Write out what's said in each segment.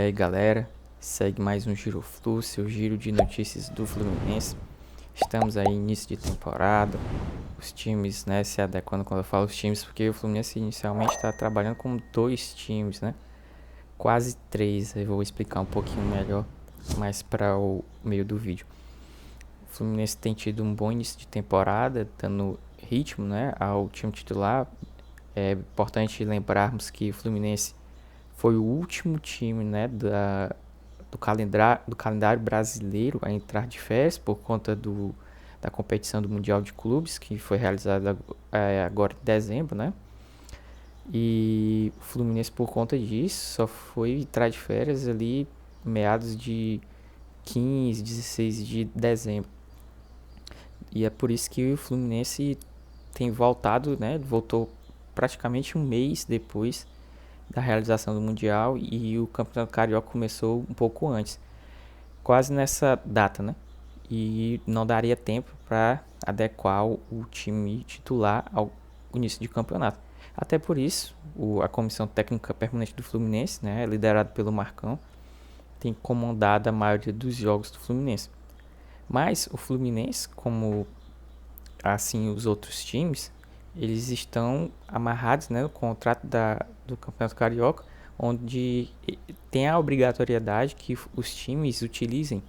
aí galera, segue mais um Giro Flu, seu giro de notícias do Fluminense. Estamos aí início de temporada, os times, né, se adequando. Quando eu falo os times, porque o Fluminense inicialmente está trabalhando com dois times, né, quase três. Eu vou explicar um pouquinho melhor mais para o meio do vídeo. O Fluminense tem tido um bom início de temporada, dando ritmo, né, ao time titular. É importante lembrarmos que o Fluminense foi o último time, né, do calendário brasileiro a entrar de férias por conta da competição do Mundial de Clubes, que foi realizada agora em dezembro, né? E o Fluminense, por conta disso, só foi entrar de férias ali meados de 15, 16 de dezembro. E é por isso que o Fluminense tem voltado, né? Voltou praticamente um mês depois da realização do Mundial, e o Campeonato Carioca começou um pouco antes, quase nessa data, né? E não daria tempo para adequar o time titular ao início de campeonato. Até por isso, a comissão técnica permanente do Fluminense, né, liderada pelo Marcão, tem comandado a maioria dos jogos do Fluminense. Mas o Fluminense, como assim os outros times, eles estão amarrados, né, no contrato do Campeonato Carioca, onde tem a obrigatoriedade que os times utilizem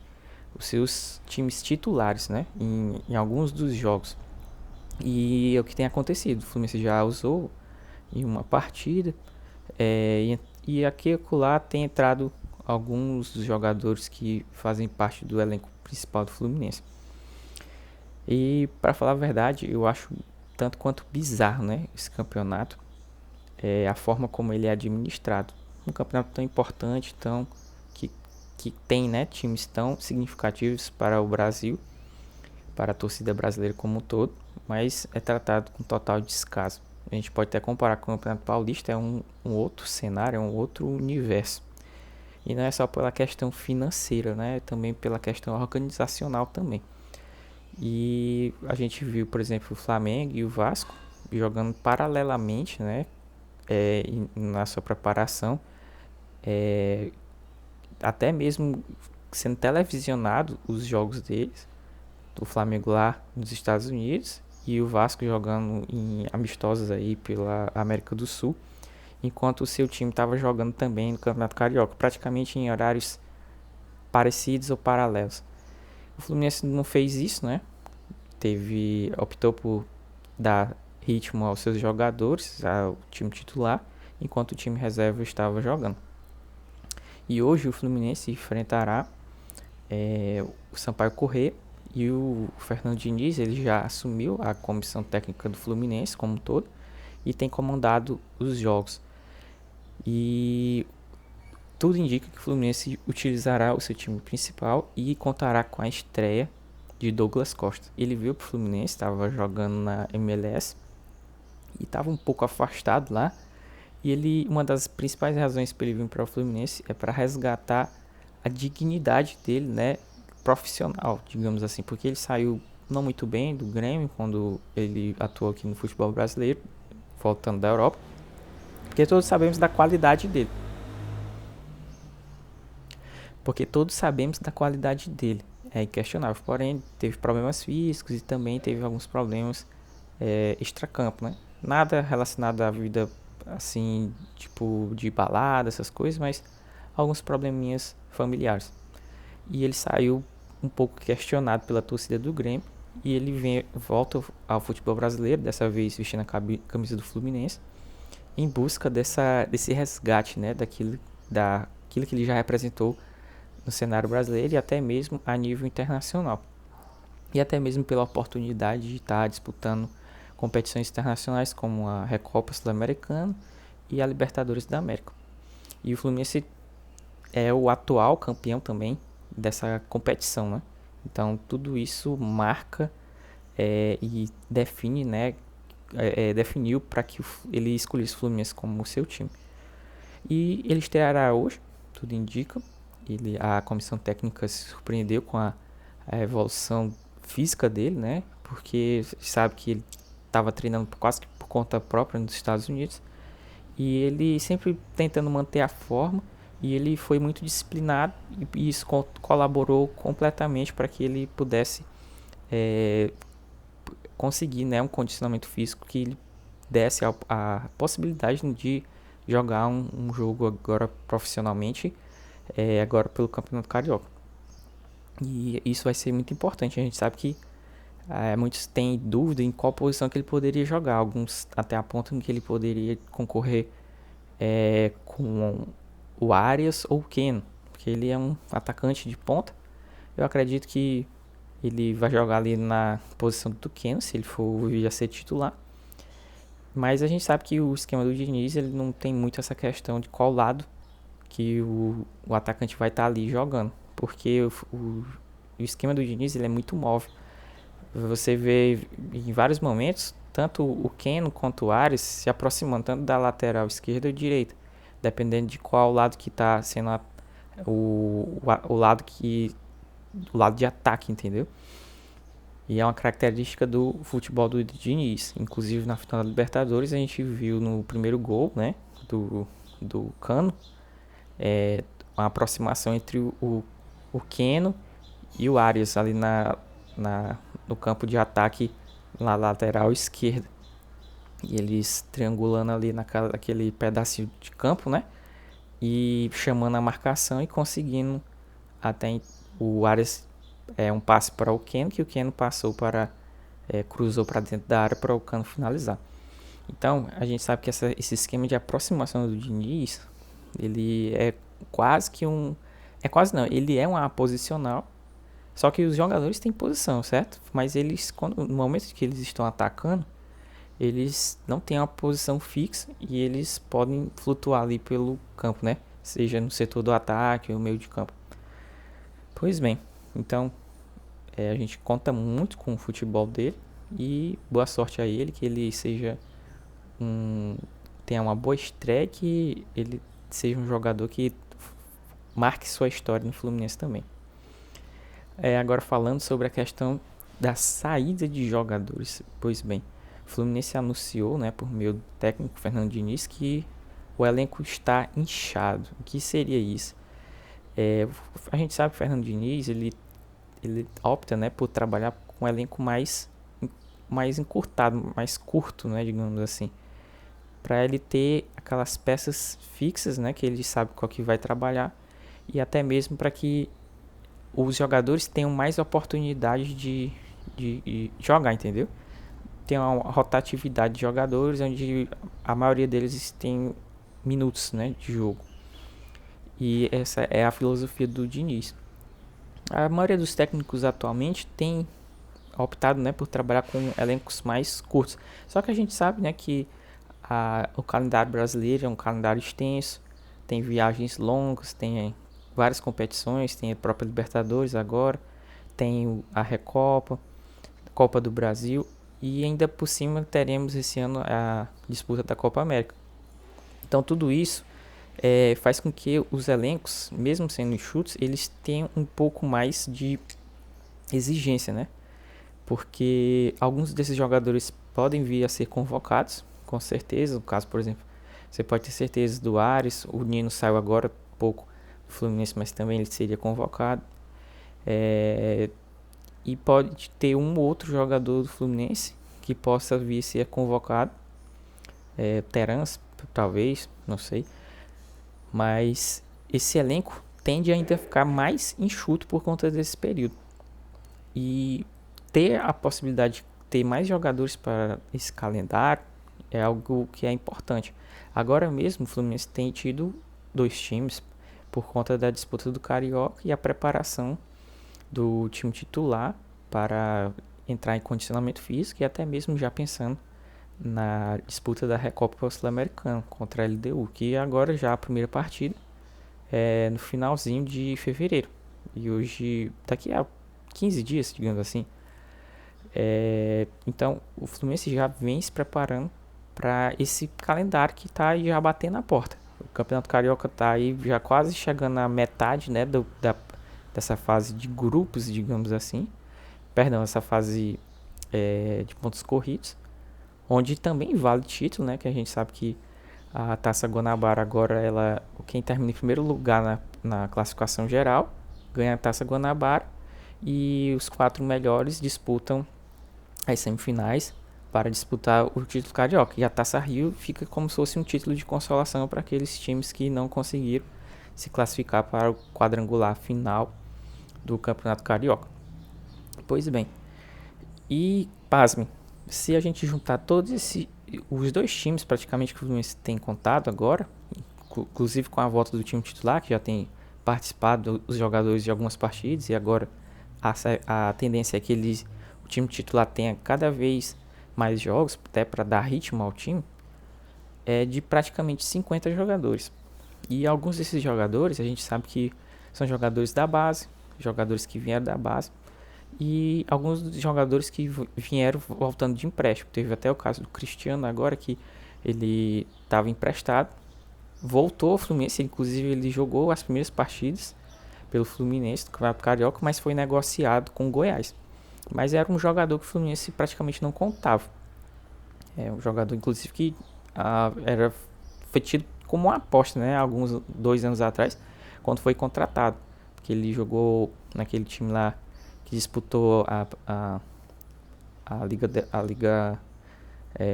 os seus times titulares, né, em alguns dos jogos. E é o que tem acontecido. O Fluminense já usou em uma partida, e aqui e acolá tem entrado alguns dos jogadores que fazem parte do elenco principal do Fluminense. E para falar a verdade, eu acho tanto quanto bizarro, né, esse campeonato, a forma como ele é administrado. Um campeonato tão importante, que, que tem, né, times tão significativos para o Brasil, para a torcida brasileira como um todo, mas é tratado com total descaso. A gente pode até comparar com o Campeonato Paulista, é um outro cenário, é um outro universo. E não é só pela questão financeira, né, é também pela questão organizacional também. E a gente viu, por exemplo, o Flamengo e o Vasco jogando paralelamente, né, na sua preparação, é, até mesmo sendo televisionado os jogos deles, do Flamengo lá nos Estados Unidos e o Vasco jogando em amistosos aí pela América do Sul, enquanto o seu time estava jogando também no Campeonato Carioca, praticamente em horários parecidos ou paralelos. O Fluminense não fez isso, né? Optou por dar ritmo aos seus jogadores, ao time titular, enquanto o time reserva estava jogando. E hoje o Fluminense enfrentará o Sampaio Corrêa, e o Fernando Diniz, ele já assumiu a comissão técnica do Fluminense como um todo e tem comandado os jogos. E tudo indica que o Fluminense utilizará o seu time principal e contará com a estreia de Douglas Costa. Ele veio para o Fluminense, estava jogando na MLS e estava um pouco afastado lá. E uma das principais razões para ele vir para o Fluminense é para resgatar a dignidade dele, né, profissional, digamos assim, porque ele saiu não muito bem do Grêmio quando ele atuou aqui no futebol brasileiro, voltando da Europa, porque todos sabemos da qualidade dele. É inquestionável, porém teve problemas físicos e também teve alguns problemas extracampo, né? Nada relacionado à vida assim, tipo de balada, essas coisas, mas alguns probleminhas familiares. E ele saiu um pouco questionado pela torcida do Grêmio, e ele volta ao futebol brasileiro, dessa vez vestindo a camisa do Fluminense, em busca desse resgate, né, daquilo que ele já representou no cenário brasileiro e até mesmo a nível internacional. E até mesmo pela oportunidade de estar disputando competições internacionais como a Recopa Sul-Americana e a Libertadores da América. E o Fluminense é o atual campeão também dessa competição, né? Então tudo isso marca e define, né? Definiu para que ele escolhesse o Fluminense como seu time. E ele estreará hoje, tudo indica. A comissão técnica se surpreendeu com a evolução física dele, né? Porque sabe que ele estava treinando quase que por conta própria nos Estados Unidos, e ele sempre tentando manter a forma e ele foi muito disciplinado e isso colaborou completamente para que ele pudesse é, conseguir, né, um condicionamento físico que lhe desse a possibilidade de jogar um jogo agora profissionalmente, agora pelo Campeonato Carioca. E isso vai ser muito importante. A gente sabe que muitos têm dúvida em qual posição que ele poderia jogar. Alguns até apontam que ele poderia concorrer com o Arias ou o Keno, porque ele é um atacante de ponta. Eu acredito que ele vai jogar ali na posição do Keno, se ele for vir a ser titular. Mas a gente sabe que o esquema do Diniz, ele não tem muito essa questão de qual lado que o atacante vai estar ali jogando. Porque o esquema do Diniz, ele é muito móvel. Você vê em vários momentos, tanto o Keno quanto o Arias se aproximando tanto da lateral esquerda ou direita, dependendo de qual lado que está sendo o lado de ataque, entendeu? E é uma característica do futebol do Diniz. Inclusive na final da Libertadores a gente viu no primeiro gol, né, do Cano, uma aproximação entre o Keno e o Arias ali no campo de ataque na lateral esquerda. E eles triangulando ali naquele pedacinho de campo, né? E chamando a marcação e conseguindo até o Arias um passe para o Keno, que o Keno passou cruzou para dentro da área para o Cano finalizar. Então, a gente sabe que esse esquema de aproximação do Diniz, ele é quase que quase não, ele é uma posicional, só que os jogadores têm posição, certo? Mas eles, no momento que eles estão atacando, eles não têm uma posição fixa e eles podem flutuar ali pelo campo, né? Seja no setor do ataque ou meio de campo. Pois bem, então a gente conta muito com o futebol dele e boa sorte a ele, que ele tenha uma boa estreia, que ele seja um jogador que marque sua história no Fluminense também. Agora falando sobre a questão da saída de jogadores. Pois bem, o Fluminense anunciou, né, por meio do técnico Fernando Diniz, que o elenco está inchado. O que seria isso? A gente sabe que o Fernando Diniz ele opta, né, por trabalhar com um elenco mais encurtado, mais curto, né, digamos assim, para ele ter aquelas peças fixas, né, que ele sabe qual que vai trabalhar, e até mesmo para que os jogadores tenham mais oportunidade de jogar, entendeu? Tem uma rotatividade de jogadores onde a maioria deles tem minutos, né, de jogo. E essa é a filosofia do Diniz. A maioria dos técnicos atualmente tem optado, né, por trabalhar com elencos mais curtos. Só que a gente sabe, né, que o calendário brasileiro é um calendário extenso, tem viagens longas, tem várias competições, tem a própria Libertadores agora, tem a Recopa, Copa do Brasil e ainda por cima teremos esse ano a disputa da Copa América. Então tudo isso faz com que os elencos, mesmo sendo enxutos, eles tenham um pouco mais de exigência, né? Porque alguns desses jogadores podem vir a ser convocados, com certeza. No caso, por exemplo, você pode ter certeza do Ares, o Nino saiu agora pouco do Fluminense, mas também ele seria convocado. E pode ter um outro jogador do Fluminense que possa vir a ser convocado. Terans, talvez, não sei. Mas esse elenco tende ainda a ficar mais enxuto por conta desse período. E ter a possibilidade de ter mais jogadores para esse calendário é algo que é importante. Agora mesmo o Fluminense tem tido 2 times por conta da disputa do Carioca e a preparação do time titular para entrar em condicionamento físico e até mesmo já pensando na disputa da Recopa Sul-Americana contra a LDU, que agora já a primeira partida é no finalzinho de fevereiro. E hoje, daqui a 15 dias, digamos assim. Então, o Fluminense já vem se preparando para esse calendário que está aí já batendo na porta. O Campeonato Carioca está aí já quase chegando à metade, né, dessa fase de grupos, digamos assim. Perdão, essa fase de pontos corridos, onde também vale título, né, que a gente sabe que A Taça Guanabara agora, quem termina em primeiro lugar na classificação geral ganha a Taça Guanabara e os 4 melhores disputam as semifinais para disputar o título carioca. E a Taça Rio fica como se fosse um título de consolação para aqueles times que não conseguiram se classificar para o quadrangular final do Campeonato Carioca. Pois bem, e pasmem, se a gente juntar os 2 times praticamente que o Fluminense tem contado agora, inclusive com a volta do time titular, que já tem participado os jogadores de algumas partidas, e agora a tendência é que o time titular tenha cada vez mais jogos, até para dar ritmo ao time, é de praticamente 50 jogadores. E alguns desses jogadores, a gente sabe que são jogadores da base, jogadores que vieram da base, e alguns jogadores que vieram voltando de empréstimo. Teve até o caso do Cristiano agora, que ele estava emprestado, voltou ao Fluminense, inclusive ele jogou as primeiras partidas pelo Fluminense do Campeonato Carioca, mas foi negociado com o Goiás. Mas era um jogador que o Fluminense praticamente não contava. É um jogador, inclusive, que foi tido como uma aposta, né? Alguns 2 anos atrás, quando foi contratado. Porque ele jogou naquele time lá que disputou a Liga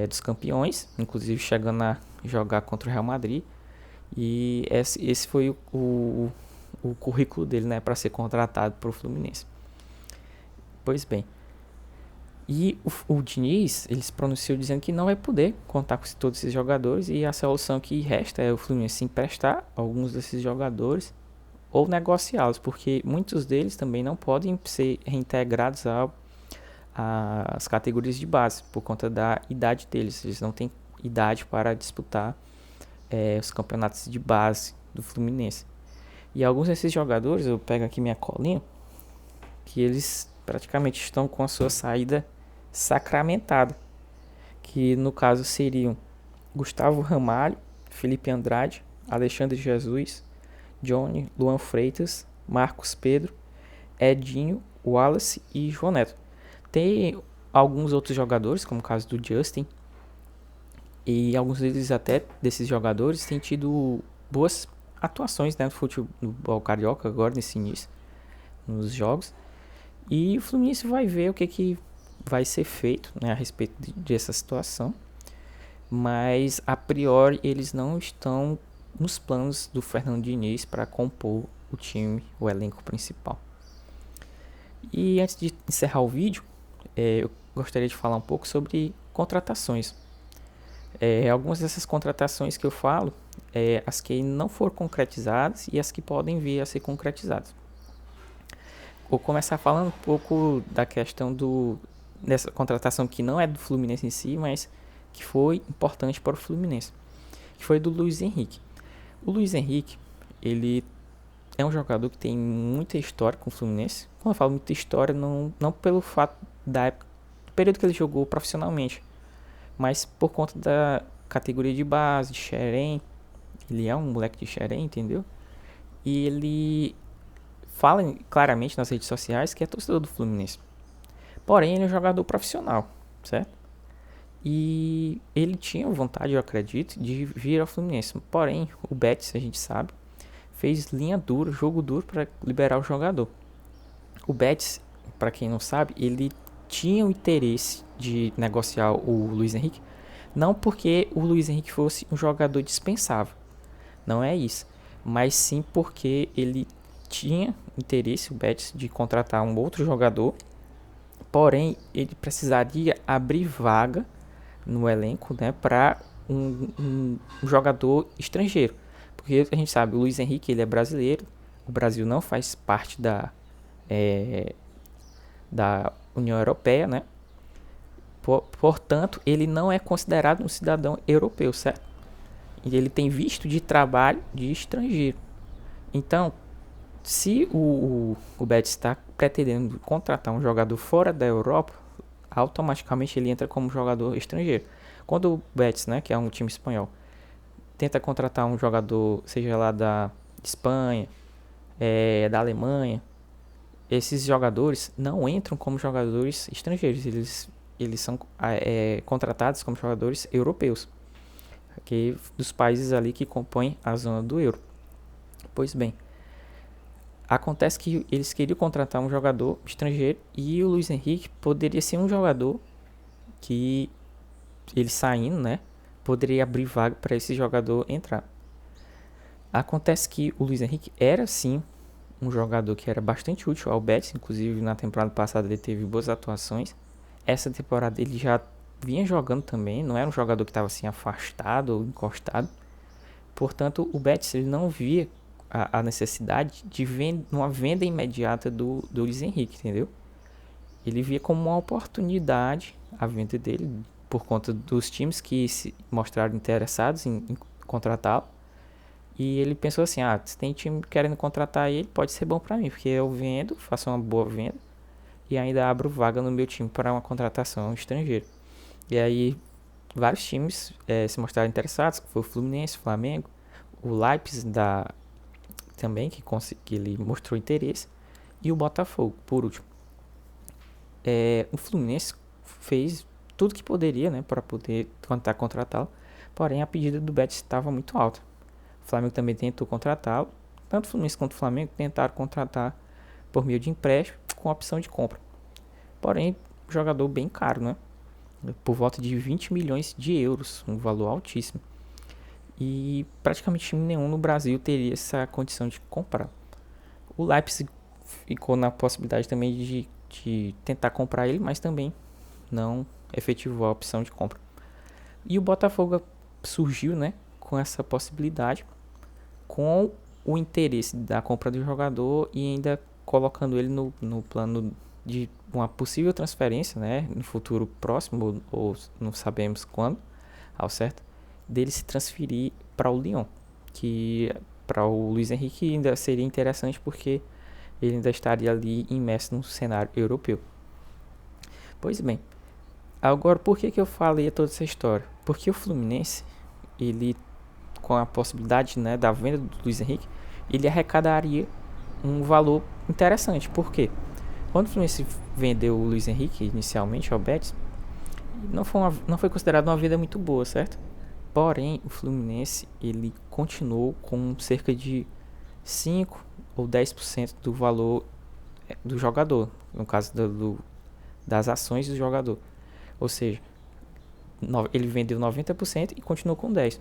dos Campeões, inclusive chegando a jogar contra o Real Madrid. E esse foi o currículo dele, né, para ser contratado para o Fluminense. Pois bem, e o Diniz, ele se pronunciou dizendo que não vai poder contar com todos esses jogadores e a solução que resta é o Fluminense emprestar alguns desses jogadores ou negociá-los, porque muitos deles também não podem ser reintegrados às categorias de base por conta da idade deles. Eles não têm idade para disputar os campeonatos de base do Fluminense. E alguns desses jogadores, eu pego aqui minha colinha, que eles praticamente estão com a sua saída sacramentada, que no caso seriam Gustavo Ramalho, Felipe Andrade, Alexandre Jesus, Johnny, Luan Freitas, Marcos Pedro, Edinho, Wallace e João Neto. Tem alguns outros jogadores, como o caso do Justin, e alguns desses jogadores têm tido boas atuações, né, no futebol carioca agora nesse início, nos jogos. E o Fluminense vai ver o que vai ser feito, né, a respeito dessa situação. Mas a priori eles não estão nos planos do Fernando Diniz para compor o time, o elenco principal. E antes de encerrar o vídeo, eu gostaria de falar um pouco sobre contratações. Algumas dessas contratações que eu falo, as que não foram concretizadas e as que podem vir a ser concretizadas. Vou começar falando um pouco da questão dessa contratação que não é do Fluminense em si, mas que foi importante para o Fluminense, que foi do Luiz Henrique. O Luiz Henrique, ele é um jogador que tem muita história com o Fluminense. Quando eu falo muita história, não pelo fato da época, do período que ele jogou profissionalmente, mas por conta da categoria de base, de Xerém. Ele é um moleque de Xerém, entendeu? E ele fala claramente nas redes sociais que é torcedor do Fluminense. Porém, ele é um jogador profissional, certo? E ele tinha vontade, eu acredito, de vir ao Fluminense. Porém, o Betis, a gente sabe, fez linha dura, jogo duro para liberar o jogador. O Betis, para quem não sabe, ele tinha o interesse de negociar o Luiz Henrique, não porque o Luiz Henrique fosse um jogador dispensável, não é isso, mas sim porque ele tinha interesse, o Betis, de contratar um outro jogador, porém ele precisaria abrir vaga no elenco, né, para um jogador estrangeiro, porque a gente sabe, o Luiz Henrique, ele é brasileiro, o Brasil não faz parte da União Europeia, né? Portanto, ele não é considerado um cidadão europeu, certo? E ele tem visto de trabalho de estrangeiro. Então, se o Betis está pretendendo contratar um jogador fora da Europa, automaticamente ele entra como jogador estrangeiro. Quando o Betis, né, que é um time espanhol, tenta contratar um jogador, seja lá da Espanha, da Alemanha, esses jogadores não entram como jogadores estrangeiros, eles são contratados como jogadores europeus. que dos países ali que compõem a zona do euro. Pois bem, acontece que eles queriam contratar um jogador estrangeiro e o Luiz Henrique poderia ser um jogador que ele saindo, né, poderia abrir vaga para esse jogador entrar. Acontece que o Luiz Henrique era sim um jogador que era bastante útil ao Betis, inclusive na temporada passada ele teve boas atuações. Essa temporada ele já vinha jogando também, não era um jogador que estava assim afastado ou encostado. Portanto, o Betis ele não via a necessidade de uma venda imediata do Luiz Henrique, entendeu? Ele via como uma oportunidade a venda dele por conta dos times que se mostraram interessados em contratá-lo. E ele pensou assim, se tem time querendo contratar ele, pode ser bom para mim, porque eu vendo, faço uma boa venda e ainda abro vaga no meu time para uma contratação estrangeira. E aí vários times se mostraram interessados, que foi o Fluminense, o Flamengo, o Leipzig também, que ele mostrou interesse, e o Botafogo, por último. O Fluminense fez tudo que poderia, né, para poder tentar contratá-lo, porém a pedida do Betis estava muito alta. O Flamengo também tentou contratá-lo, tanto o Fluminense quanto o Flamengo tentaram contratar por meio de empréstimo com opção de compra. Porém, jogador bem caro, né? Por volta de 20 milhões de euros, um valor altíssimo. E praticamente time nenhum no Brasil teria essa condição de comprar. O Leipzig ficou na possibilidade também de tentar comprar ele, mas também não efetivou a opção de compra. E o Botafogo surgiu, né, com essa possibilidade, com o interesse da compra do jogador e ainda colocando ele no plano de uma possível transferência, né, no futuro próximo, ou não sabemos quando, ao certo, dele se transferir para o Lyon, que para o Luiz Henrique ainda seria interessante porque ele ainda estaria ali imerso no cenário europeu. Pois bem, agora por que eu falei toda essa história? Porque o Fluminense, ele com a possibilidade, né, da venda do Luiz Henrique, ele arrecadaria um valor interessante. Por quê? Quando o Fluminense vendeu o Luiz Henrique inicialmente ao Betis, não foi considerado uma venda muito boa, certo? Porém, o Fluminense ele continuou com cerca de 5 ou 10% do valor do jogador, no caso das ações do jogador. Ou seja, ele vendeu 90% e continuou com 10%.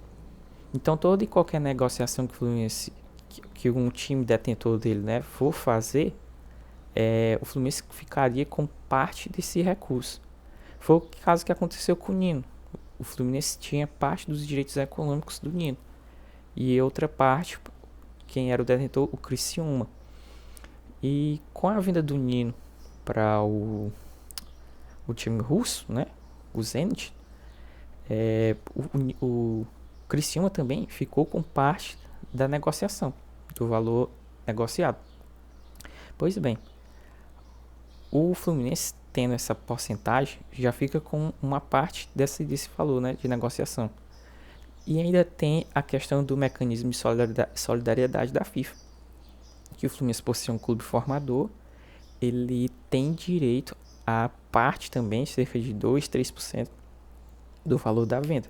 Então, toda e qualquer negociação que o Fluminense, que um time detentor dele, né, for fazer, o Fluminense ficaria com parte desse recurso. Foi o caso que aconteceu com o Nino. O Fluminense tinha parte dos direitos econômicos do Nino. E outra parte, quem era o detentor, o Criciúma. E com a vinda do Nino para o time russo, né, o Zenit, o Criciúma também ficou com parte da negociação, do valor negociado. Pois bem, o Fluminense tendo essa porcentagem já fica com uma parte desse valor, né, de negociação. E ainda tem a questão do mecanismo de solidariedade da FIFA, que o Fluminense, por ser um clube formador, ele tem direito a parte também, cerca de 2, 3% do valor da venda.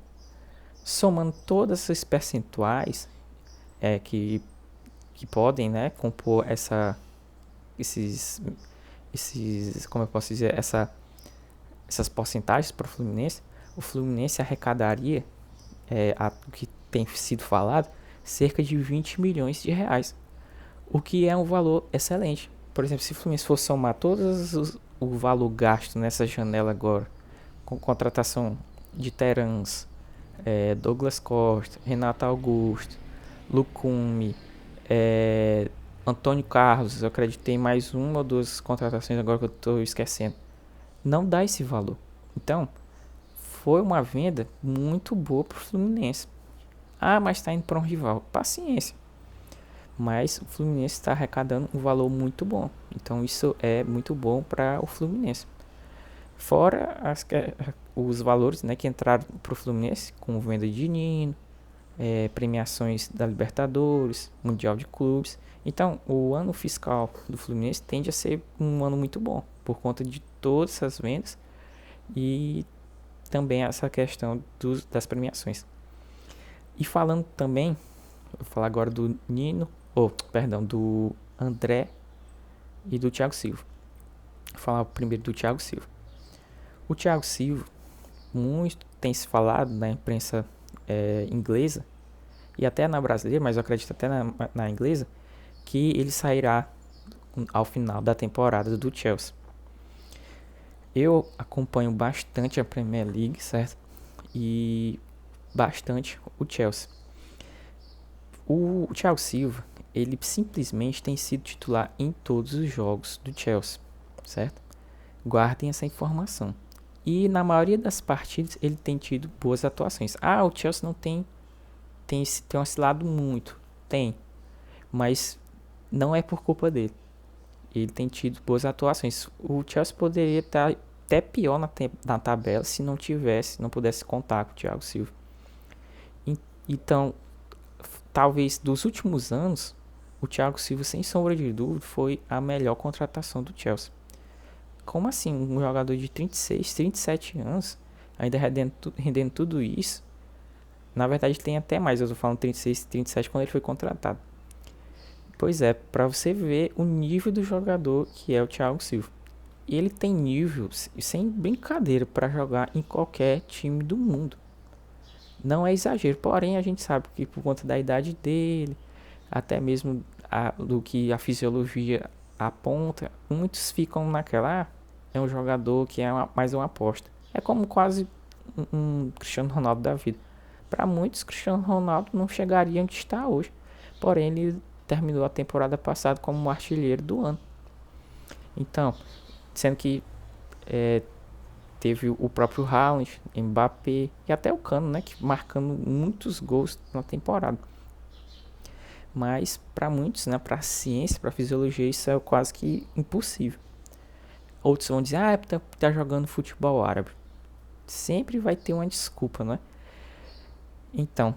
Somando todos esses percentuais que podem, né, compor esses, como eu posso dizer, essas porcentagens para o Fluminense arrecadaria, o que tem sido falado, cerca de 20 milhões de reais, o que é um valor excelente. Por exemplo, se o Fluminense for somar o valor gasto nessa janela agora, com contratação de Terans, Douglas Costa, Renato Augusto, Lucumi, Antônio Carlos, eu acreditei mais uma ou duas contratações agora que eu estou esquecendo. Não dá esse valor. Então, foi uma venda muito boa para o Fluminense. Mas está indo para um rival. Paciência. Mas o Fluminense está arrecadando um valor muito bom. Então, isso é muito bom para o Fluminense. Fora os valores, né, que entraram para o Fluminense, com venda de Nino, premiações da Libertadores, Mundial de Clubes. Então, o ano fiscal do Fluminense tende a ser um ano muito bom, por conta de todas essas vendas e também essa questão das premiações. E falando também, vou falar agora do Nino, perdão, do André e do Thiago Silva. Vou falar primeiro do Thiago Silva. O Thiago Silva, muito tem se falado na imprensa inglesa e até na brasileira, mas eu acredito até na inglesa, que ele sairá ao final da temporada do Chelsea. Eu acompanho bastante a Premier League, certo? E bastante o Chelsea. O Thiago Silva, ele simplesmente tem sido titular em todos os jogos do Chelsea, certo? Guardem essa informação. E na maioria das partidas ele tem tido boas atuações. O Chelsea não tem oscilado muito. Tem. Mas não é por culpa dele. Ele tem tido boas atuações. O Chelsea poderia estar até pior na tabela se não pudesse contar com o Thiago Silva. Então, talvez dos últimos anos, o Thiago Silva, sem sombra de dúvida, foi a melhor contratação do Chelsea. Como assim? Um jogador de 36, 37 anos, ainda rendendo tudo isso? Na verdade, tem até mais. Eu tô falando 36, 37 quando ele foi contratado. Pois é, para você ver o nível do jogador que é o Thiago Silva. Ele tem nível, sem brincadeira, para jogar em qualquer time do mundo. Não é exagero, porém a gente sabe que por conta da idade dele, até mesmo do que a fisiologia aponta, muitos ficam naquela, é um jogador que é mais uma aposta. É como quase um Cristiano Ronaldo da vida. Para muitos, Cristiano Ronaldo não chegaria onde está hoje. Porém, ele terminou a temporada passada como artilheiro do ano. Então, sendo que teve o próprio Haaland, Mbappé e até o Cano, né, que marcando muitos gols na temporada. Mas para muitos, né, para a ciência, para a fisiologia, isso é quase que impossível. Outros vão dizer, tá jogando futebol árabe. Sempre vai ter uma desculpa, né? Então,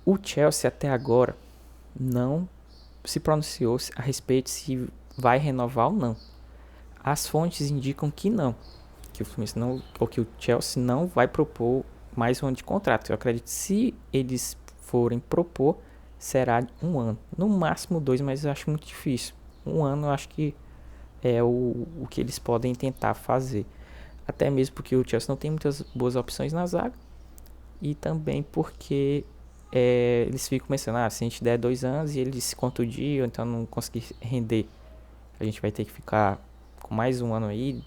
o Chelsea até agora não se pronunciou a respeito se vai renovar ou não. As fontes indicam que não, que o Fluminense não, ou que o Chelsea não vai propor mais um ano de contrato. Eu acredito que se eles forem propor, será um ano, no máximo 2, mas eu acho muito difícil. Um ano eu acho que é o que eles podem tentar fazer. Até mesmo porque o Chelsea não tem muitas boas opções na zaga. E também porque eles ficam pensando, se a gente der 2 anos e eles se contundir, ou então não conseguir render, a gente vai ter que ficar com mais um ano aí,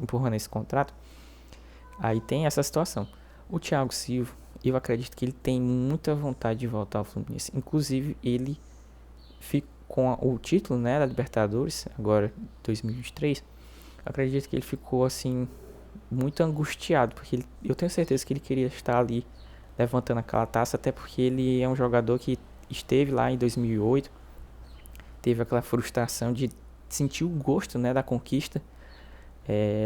empurrando esse contrato. Aí tem essa situação. O Thiago Silva, eu acredito que ele tem muita vontade de voltar ao Fluminense. Inclusive, ele fica com o título, né, da Libertadores, agora 2023. Eu acredito que ele ficou assim muito angustiado, porque eu tenho certeza que ele queria estar ali levantando aquela taça, até porque ele é um jogador que esteve lá em 2008, teve aquela frustração de sentir o gosto, né, da conquista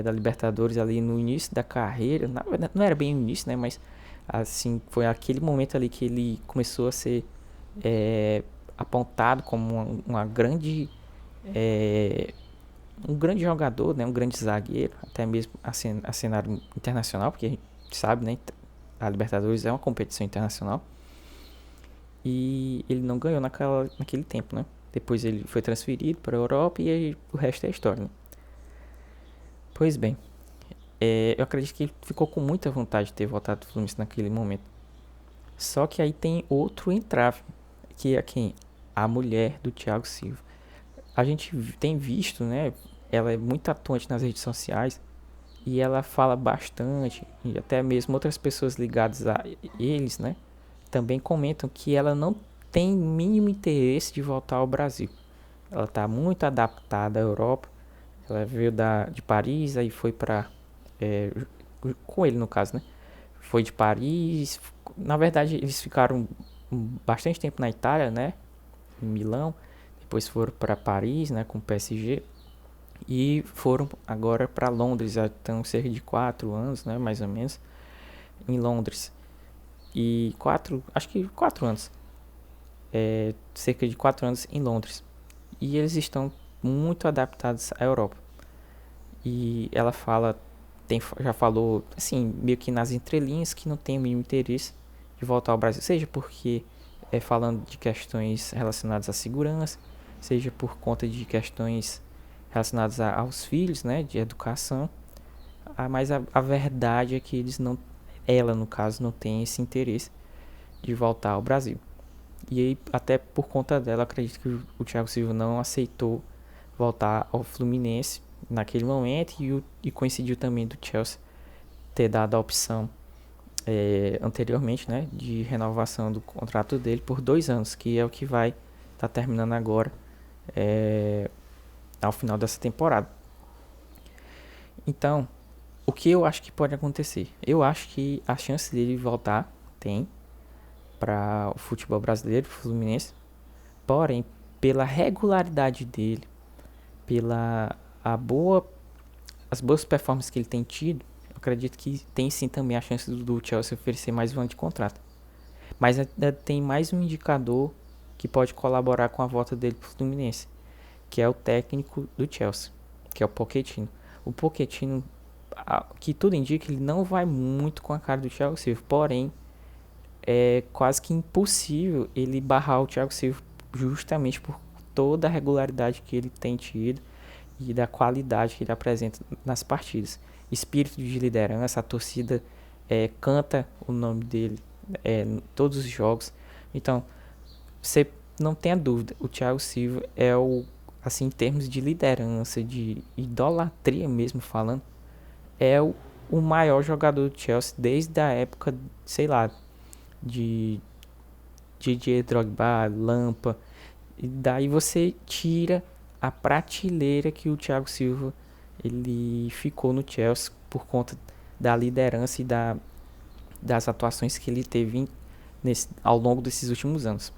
da Libertadores ali no início da carreira. Na verdade, não era bem o início, né, mas assim, foi aquele momento ali que ele começou a ser apontado como uma grande um grande jogador, né, um grande zagueiro, até mesmo a cenário internacional, porque a gente sabe, né, a Libertadores é uma competição internacional. E ele não ganhou naquele tempo, né? Depois ele foi transferido para a Europa e aí o resto é história, né? Pois bem, eu acredito que ele ficou com muita vontade de ter voltado do Fluminense naquele momento. Só que aí tem outro entrave, que é quem? A mulher do Thiago Silva. A gente tem visto, né? Ela é muito atuante nas redes sociais e ela fala bastante, e até mesmo outras pessoas ligadas a eles, né, também comentam que ela não tem mínimo interesse de voltar ao Brasil. Ela está muito adaptada à Europa. Ela veio de Paris, aí foi para com ele no caso, né? Foi de Paris. Na verdade, eles ficaram bastante tempo na Itália, né? Em Milão. Depois foram para Paris, né? Com o PSG. E foram agora para Londres, já estão cerca de 4 anos, né, mais ou menos, em Londres. E acho que 4 anos, cerca de 4 anos em Londres. E eles estão muito adaptados à Europa. E ela já falou, assim, meio que nas entrelinhas, que não tem o mínimo interesse de voltar ao Brasil, seja porque falando de questões relacionadas à segurança, seja por conta de questões relacionadas aos filhos, né, de educação. Mas a verdade é que ela no caso não tem esse interesse de voltar ao Brasil. E aí, até por conta dela, acredito que o Thiago Silva não aceitou voltar ao Fluminense naquele momento, e coincidiu também do Chelsea ter dado a opção anteriormente, né, de renovação do contrato dele por 2 anos, que é o que vai estar terminando agora, ao final dessa temporada. Então, o que eu acho que pode acontecer? Eu acho que a chance dele voltar tem para o futebol brasileiro, Fluminense. Porém, pela regularidade dele, pela as boas performances que ele tem tido, eu acredito que tem sim também a chance do Chelsea oferecer mais um ano de contrato. Mas ainda tem mais um indicador que pode colaborar com a volta dele para o Fluminense, que é o técnico do Chelsea, que é o Pochettino. O Pochettino, que tudo indica, ele não vai muito com a cara do Thiago Silva, porém é quase que impossível ele barrar o Thiago Silva, justamente por toda a regularidade que ele tem tido e da qualidade que ele apresenta nas partidas. Espírito de liderança, a torcida canta o nome dele em todos os jogos. Então, você não tenha dúvida, o Thiago Silva é assim, em termos de liderança, de idolatria mesmo falando, é o maior jogador do Chelsea desde a época, sei lá, de Didier Drogba, Lampa. E daí você tira a prateleira que o Thiago Silva ele ficou no Chelsea por conta da liderança e das atuações que ele teve ao longo desses últimos anos.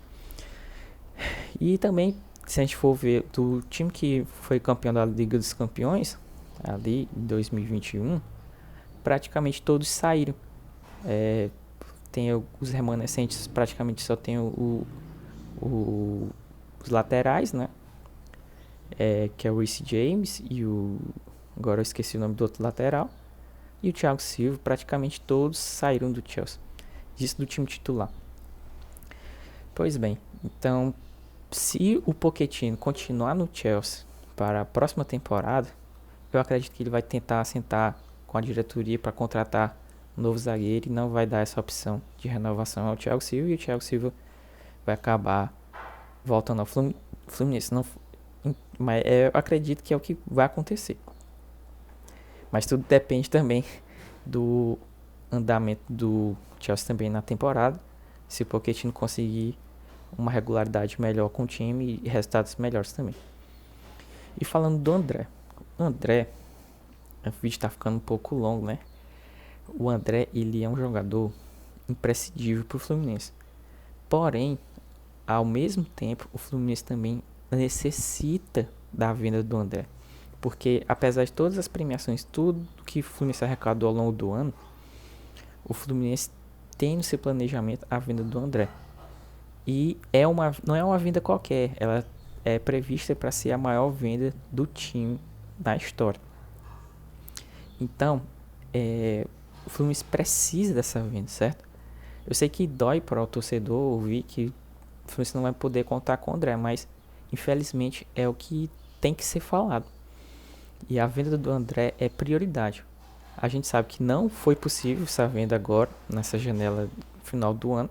E também, se a gente for ver do time que foi campeão da Liga dos Campeões, ali em 2021, praticamente todos saíram. Tem os remanescentes, praticamente só tem os laterais, né? Que é o Reece James e agora eu esqueci o nome do outro lateral. E o Thiago Silva, praticamente todos saíram do Chelsea. Isso do time titular. Pois bem, então, se o Pochettino continuar no Chelsea para a próxima temporada, eu acredito que ele vai tentar sentar com a diretoria para contratar um novo zagueiro e não vai dar essa opção de renovação ao Thiago Silva, e o Thiago Silva vai acabar voltando ao Fluminense. Mas eu acredito que é o que vai acontecer. Mas tudo depende também do andamento do Chelsea também na temporada. Se o Pochettino conseguir uma regularidade melhor com o time e resultados melhores também. E falando do André. O André, o vídeo tá ficando um pouco longo, né? O André, ele é um jogador imprescindível pro Fluminense. Porém, ao mesmo tempo, o Fluminense também necessita da venda do André. Porque, apesar de todas as premiações, tudo que o Fluminense arrecadou ao longo do ano, o Fluminense tem no seu planejamento a venda do André. E não é uma venda qualquer, ela é prevista para ser a maior venda do time na história. Então, o Fluminense precisa dessa venda, certo? Eu sei que dói para o torcedor ouvir que o Fluminense não vai poder contar com o André, mas infelizmente é o que tem que ser falado. E a venda do André é prioridade. A gente sabe que não foi possível essa venda agora, nessa janela final do ano.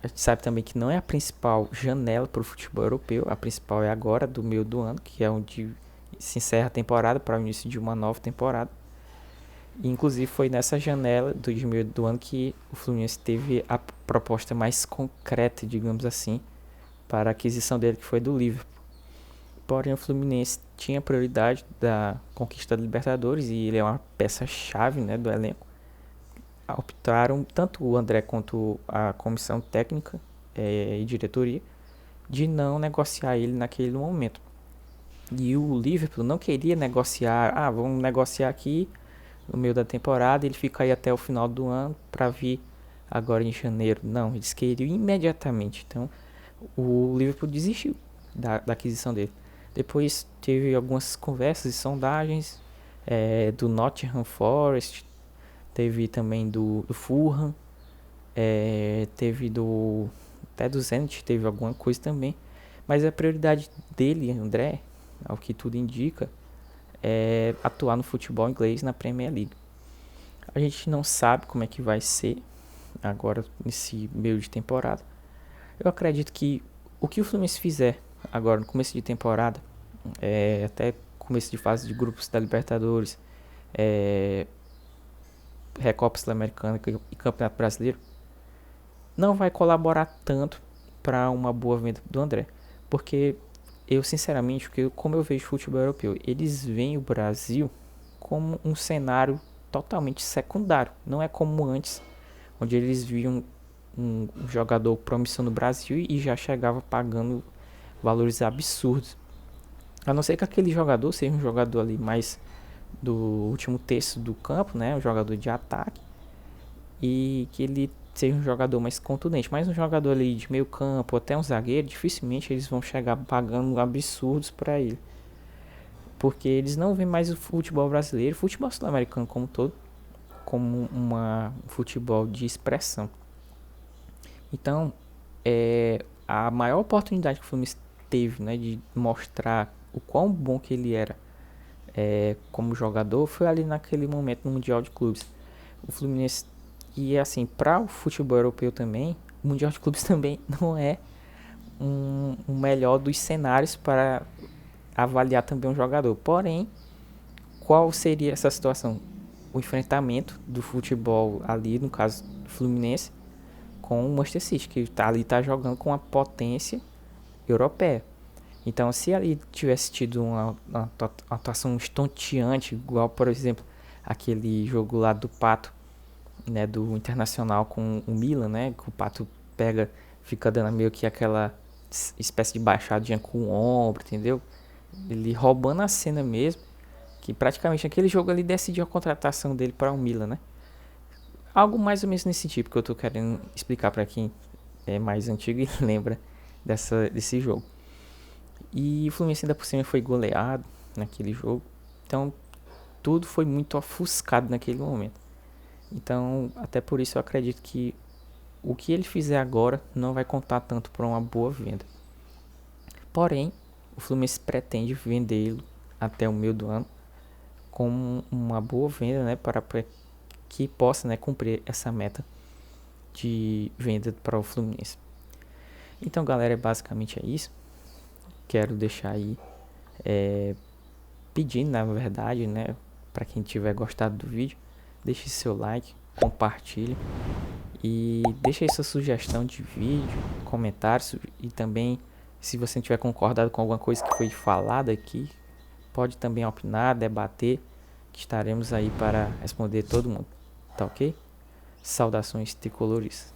A gente sabe também que não é a principal janela para o futebol europeu. A principal é agora, do meio do ano, que é onde se encerra a temporada para o início de uma nova temporada. E, inclusive foi nessa janela do meio do ano que o Fluminense teve a proposta mais concreta, digamos assim, para a aquisição dele, que foi do Liverpool. Porém, o Fluminense tinha prioridade da conquista da Libertadores e ele é uma peça-chave, né, do elenco. Optaram, tanto o André quanto a comissão técnica e diretoria, de não negociar ele naquele momento. E o Liverpool não queria negociar, vamos negociar aqui no meio da temporada, ele fica aí até o final do ano para vir agora em janeiro. Não, eles queriam imediatamente. Então, o Liverpool desistiu da aquisição dele. Depois teve algumas conversas e sondagens do Nottingham Forest, teve também do Fulham, Teve até do Zenit, teve alguma coisa também. Mas a prioridade dele, André, ao que tudo indica, é atuar no futebol inglês na Premier League. A gente não sabe como é que vai ser agora nesse meio de temporada. Eu acredito que o que o Fluminense fizer agora no começo de temporada, até começo de fase de grupos da Libertadores, Recopa Sul-Americana e Campeonato Brasileiro, não vai colaborar tanto para uma boa venda do André. Porque eu, sinceramente, como eu vejo futebol europeu, eles veem o Brasil como um cenário totalmente secundário. Não é como antes, onde eles viam um jogador promissor no Brasil e já chegava pagando valores absurdos. A não ser que aquele jogador seja um jogador ali mais do último terço do campo, né, um jogador de ataque, e que ele seja um jogador mais contundente. Mas um jogador ali de meio campo, até um zagueiro, dificilmente eles vão chegar pagando absurdos para ele. Porque eles não veem mais o futebol brasileiro, o futebol sul-americano como todo, como um futebol de expressão. Então, a maior oportunidade que o Fluminense teve, né, de mostrar o quão bom que ele era como jogador foi ali naquele momento no Mundial de Clubes. O Fluminense, e assim, para o futebol europeu também, o Mundial de Clubes também não é um melhor dos cenários para avaliar também um jogador. Porém, qual seria essa situação? O enfrentamento do futebol ali, no caso do Fluminense, com o Manchester City, que tá jogando com uma potência europeia. Então, se ali tivesse tido uma atuação estonteante, igual, por exemplo, aquele jogo lá do Pato, né, do Internacional com o Milan, né, que o Pato fica dando meio que aquela espécie de baixadinha com o ombro, entendeu? Ele roubando a cena mesmo, que praticamente aquele jogo ali decidiu a contratação dele para o Milan, né? Algo mais ou menos nesse tipo que eu tô querendo explicar para quem é mais antigo e lembra desse jogo. E o Fluminense ainda por cima foi goleado naquele jogo. Então, tudo foi muito ofuscado naquele momento. Então, até por isso eu acredito que o que ele fizer agora não vai contar tanto para uma boa venda. Porém, o Fluminense pretende vendê-lo até o meio do ano com uma boa venda, né, para que possa, né, cumprir essa meta de venda para o Fluminense. Então, galera, basicamente é isso. Quero deixar aí pedindo, na verdade, né, para quem tiver gostado do vídeo, deixe seu like, compartilhe e deixe aí sua sugestão de vídeo, comentários, e também, se você não tiver concordado com alguma coisa que foi falada aqui, pode também opinar, debater, que estaremos aí para responder todo mundo, tá ok? Saudações tricolores.